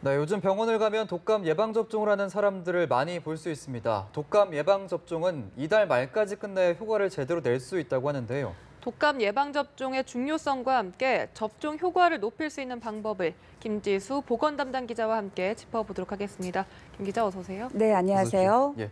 네, 요즘 병원을 가면 독감 예방접종을 하는 사람들을 많이 볼 수 있습니다. 독감 예방접종은 이달 말까지 끝내야 효과를 제대로 낼 수 있다고 하는데요. 독감 예방접종의 중요성과 함께 접종 효과를 높일 수 있는 방법을 김지수 보건 담당 기자와 함께 짚어보도록 하겠습니다. 김 기자 어서 오세요. 네, 안녕하세요. 예,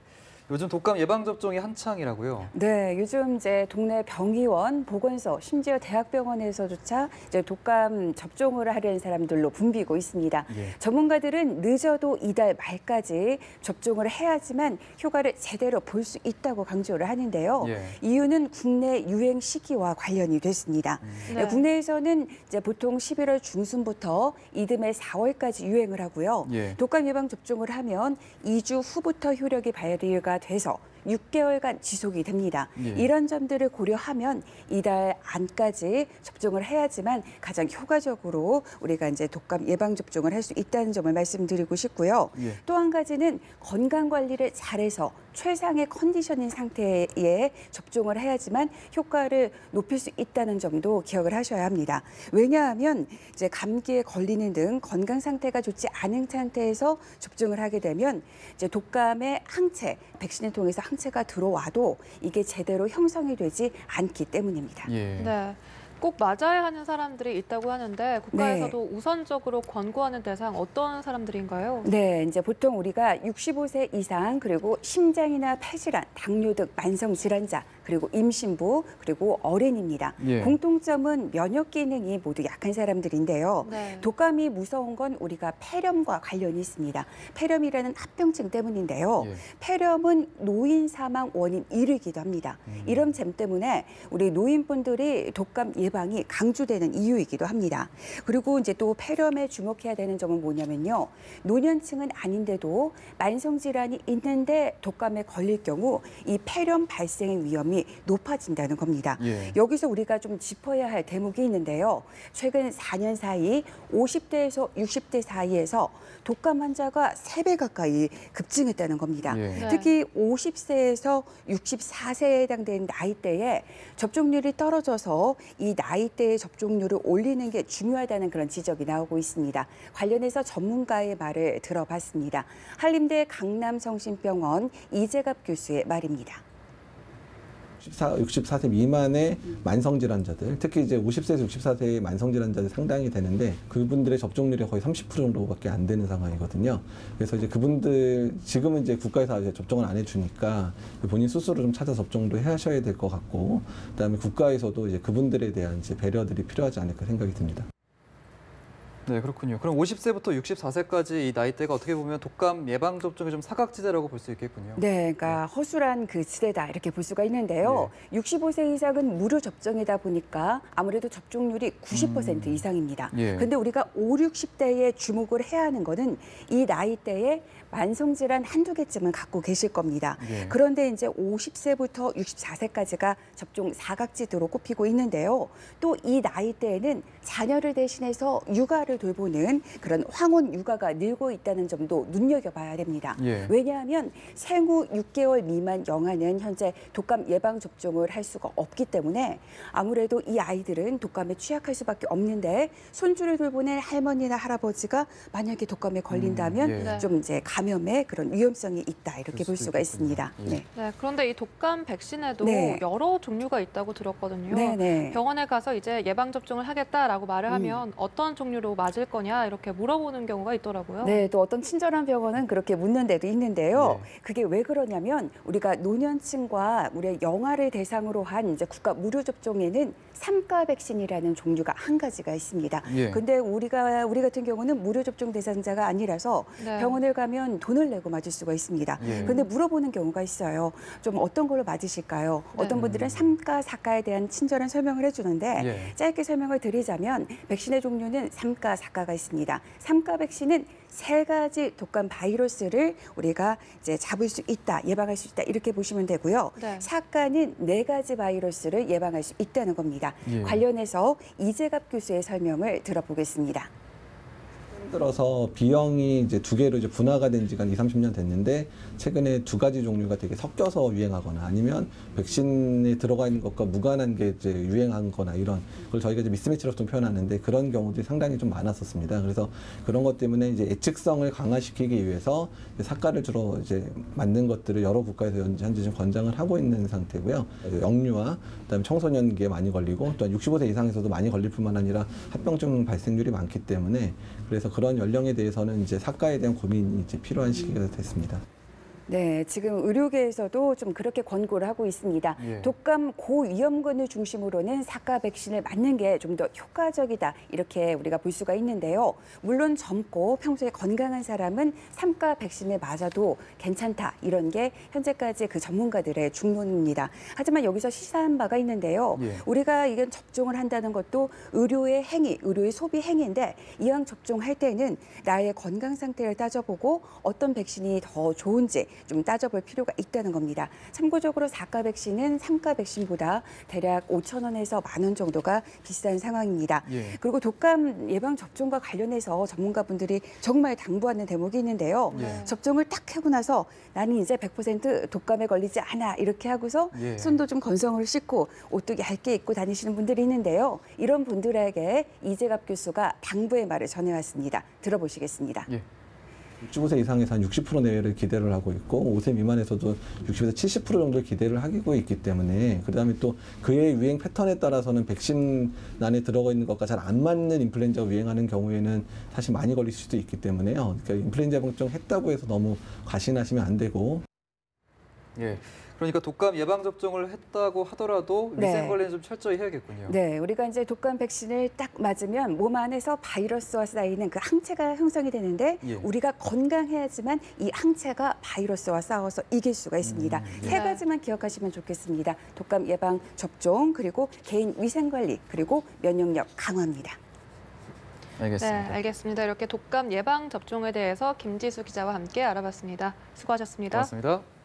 요즘 독감 예방접종이 한창이라고요. 네, 요즘 이제 동네 병의원, 보건소, 심지어 대학병원에서조차 이제 독감 접종을 하려는 사람들로 붐비고 있습니다. 예. 전문가들은 늦어도 이달 말까지 접종을 해야지만 효과를 제대로 볼 수 있다고 강조를 하는데요. 예. 이유는 국내 유행 시기와 관련이 됐습니다. 네. 국내에서는 이제 보통 11월 중순부터 이듬해 4월까지 유행을 하고요. 예. 독감 예방 접종을 하면 2주 후부터 효력이 발휘가 돼서 6개월간 지속이 됩니다. 예. 이런 점들을 고려하면 이달 안까지 접종을 해야지만 가장 효과적으로 우리가 이제 독감 예방 접종을 할 수 있다는 점을 말씀드리고 싶고요. 예. 또 한 가지는 건강 관리를 잘해서 최상의 컨디션인 상태에 접종을 해야지만 효과를 높일 수 있다는 점도 기억을 하셔야 합니다. 왜냐하면 이제 감기에 걸리는 등 건강 상태가 좋지 않은 상태에서 접종을 하게 되면 이제 독감의 항체, 백신을 통해서 항체가 들어와도 이게 제대로 형성이 되지 않기 때문입니다. 예. 네. 꼭 맞아야 하는 사람들이 있다고 하는데 국가에서도 우선적으로 권고하는 대상 어떤 사람들인가요? 네, 이제 보통 우리가 65세 이상 그리고 심장이나 폐질환, 당뇨 등 만성 질환자 그리고 임신부 그리고 어린이입니다. 예. 공통점은 면역 기능이 모두 약한 사람들인데요. 네. 독감이 무서운 건 우리가 폐렴과 관련이 있습니다. 폐렴이라는 합병증 때문인데요. 예. 폐렴은 노인 사망 원인 1위이기도 합니다. 이런 점 때문에 우리 노인분들이 독감 예방이 강조되는 이유이기도 합니다. 그리고 이제 또 폐렴에 주목해야 되는 점은 뭐냐면요. 노년층은 아닌데도 만성 질환이 있는데 독감에 걸릴 경우 이 폐렴 발생의 위험이 높아진다는 겁니다. 예. 여기서 우리가 좀 짚어야 할 대목이 있는데요. 최근 4년 사이 50대에서 60대 사이에서 독감 환자가 3배 가까이 급증했다는 겁니다. 예. 네. 특히 50세에서 64세에 해당되는 나이대에 접종률이 떨어져서 이 나이대의 접종률을 올리는 게 중요하다는 그런 지적이 나오고 있습니다. 관련해서 전문가의 말을 들어봤습니다. 한림대 강남성심병원 이재갑 교수의 말입니다. 64세 미만의 만성질환자들, 특히 이제 50세에서 64세의 만성질환자들 상당히 되는데 그분들의 접종률이 거의 30% 정도밖에 안 되는 상황이거든요. 그래서 이제 그분들 지금은 이제 국가에서 이제 접종을 안 해주니까 본인 스스로 좀 찾아 접종도 하셔야 될 것 같고, 그다음에 국가에서도 이제 그분들에 대한 이제 배려들이 필요하지 않을까 생각이 듭니다. 네, 그렇군요. 그럼 50세부터 64세까지 이 나이대가 어떻게 보면 독감 예방접종의 좀 사각지대라고 볼 수 있겠군요. 네, 그러니까 허술한 그 지대다 이렇게 볼 수가 있는데요. 65세 이상은 무료 접종이다 보니까 아무래도 접종률이 90% 이상입니다. 예. 근데 우리가 5, 60대에 주목을 해야 하는 거는 이 나이대에 만성질환 한두 개쯤은 갖고 계실 겁니다. 예. 그런데 이제 50세부터 64세까지가 접종 사각지대로 꼽히고 있는데요. 또 이 나이대에는 자녀를 대신해서 육아를 돌보는 그런 황혼 육아가 늘고 있다는 점도 눈여겨봐야 됩니다. 예. 왜냐하면 생후 6개월 미만 영아는 현재 독감 예방 접종을 할 수가 없기 때문에 아무래도 이 아이들은 독감에 취약할 수밖에 없는데 손주를 돌보는 할머니나 할아버지가 만약에 독감에 걸린다면 예. 좀 이제 감염의 그런 위험성이 있다 이렇게 그럴 볼 수도 수가 있겠군요. 있습니다. 예. 네. 네. 그런데 이 독감 백신에도 네. 여러 종류가 있다고 들었거든요. 네네. 병원에 가서 이제 예방 접종을 하겠다라고 말을 하면 어떤 종류로 맞을 거냐 이렇게 물어보는 경우가 있더라고요. 네, 또 어떤 친절한 병원은 그렇게 묻는 데도 있는데요. 네. 그게 왜 그러냐면 우리가 노년층과 우리 영아를 대상으로 한 이제 국가 무료 접종에는 3가 백신이라는 종류가 한 가지가 있습니다. 예. 근데 우리 같은 경우는 무료 접종 대상자가 아니라서 네. 병원을 가면 돈을 내고 맞을 수가 있습니다. 예. 근데 물어보는 경우가 있어요. 좀 어떤 걸로 맞으실까요? 네. 어떤 분들은 3가, 4가에 대한 친절한 설명을 해주는데 예. 짧게 설명을 드리자면 백신의 종류는 3가, 4가가 있습니다. 3가 백신은 3가지 독감 바이러스를 우리가 이제 잡을 수 있다, 예방할 수 있다 이렇게 보시면 되고요. 네. 4가는 4가지 바이러스를 예방할 수 있다는 겁니다. 예. 관련해서 이재갑 교수의 설명을 들어보겠습니다. 들어서 B형이 이제 두 개로 이제 분화가 된 지가 20, 30년 됐는데 최근에 두 가지 종류가 되게 섞여서 유행하거나 아니면 백신에 들어가 있는 것과 무관한 게 이제 유행하거나 이런 걸 저희가 이제 미스매치라고 좀 표현하는데 그런 경우들이 상당히 좀 많았었습니다. 그래서 그런 것 때문에 이제 예측성을 강화시키기 위해서 사과를 주로 이제 맞는 것들을 여러 국가에서 현재 좀 권장을 하고 있는 상태고요. 영유아, 그다음에 청소년기에 많이 걸리고 또 65세 이상에서도 많이 걸릴 뿐만 아니라 합병증 발생률이 많기 때문에 그래서 그런 연령에 대해서는 이제 사과에 대한 고민이 이제 필요한 시기가 됐습니다. 네, 지금 의료계에서도 좀 그렇게 권고를 하고 있습니다. 예. 독감 고위험군을 중심으로는 사과 백신을 맞는 게 좀 더 효과적이다 이렇게 우리가 볼 수가 있는데요. 물론 젊고 평소에 건강한 사람은 3가 백신을 맞아도 괜찮다 이런 게 현재까지 그 전문가들의 중론입니다. 하지만 여기서 시사한 바가 있는데요. 예. 우리가 이건 접종을 한다는 것도 의료의 행위, 의료의 소비 행위인데 이왕 접종할 때는 나의 건강 상태를 따져보고 어떤 백신이 더 좋은지 좀 따져볼 필요가 있다는 겁니다. 참고적으로 4가 백신은 3가 백신보다 대략 5,000원에서 10,000원 정도가 비싼 상황입니다. 예. 그리고 독감 예방 접종과 관련해서 전문가분들이 정말 당부하는 대목이 있는데요. 예. 접종을 딱 하고 나서 나는 이제 100% 독감에 걸리지 않아 이렇게 하고서 예. 손도 좀 건성을 씻고 옷도 얇게 입고 다니시는 분들이 있는데요. 이런 분들에게 이재갑 교수가 당부의 말을 전해왔습니다. 들어보시겠습니다. 예. 65세 이상에서 한 60% 내외를 기대를 하고 있고 5세 미만에서도 60에서 70% 정도를 기대를 하고 있기 때문에 그다음에 또 그의 유행 패턴에 따라서는 백신 안에 들어가 있는 것과 잘 안 맞는 인플루엔자가 유행하는 경우에는 사실 많이 걸릴 수도 있기 때문에요. 그러니까 인플루엔자 예방접종 했다고 해서 너무 과신하시면 안 되고. 예. 그러니까 독감 예방 접종을 했다고 하더라도 네. 위생 관리는 좀 철저히 해야겠군요. 네, 우리가 이제 독감 백신을 딱 맞으면 몸 안에서 바이러스와 쌓이는 그 항체가 형성이 되는데 예. 우리가 건강해야지만 이 항체가 바이러스와 싸워서 이길 수가 있습니다. 예. 세 가지만 기억하시면 좋겠습니다. 독감 예방 접종, 그리고 개인 위생 관리, 그리고 면역력 강화입니다. 알겠습니다. 네, 알겠습니다. 이렇게 독감 예방 접종에 대해서 김지수 기자와 함께 알아봤습니다. 수고하셨습니다. 고맙습니다.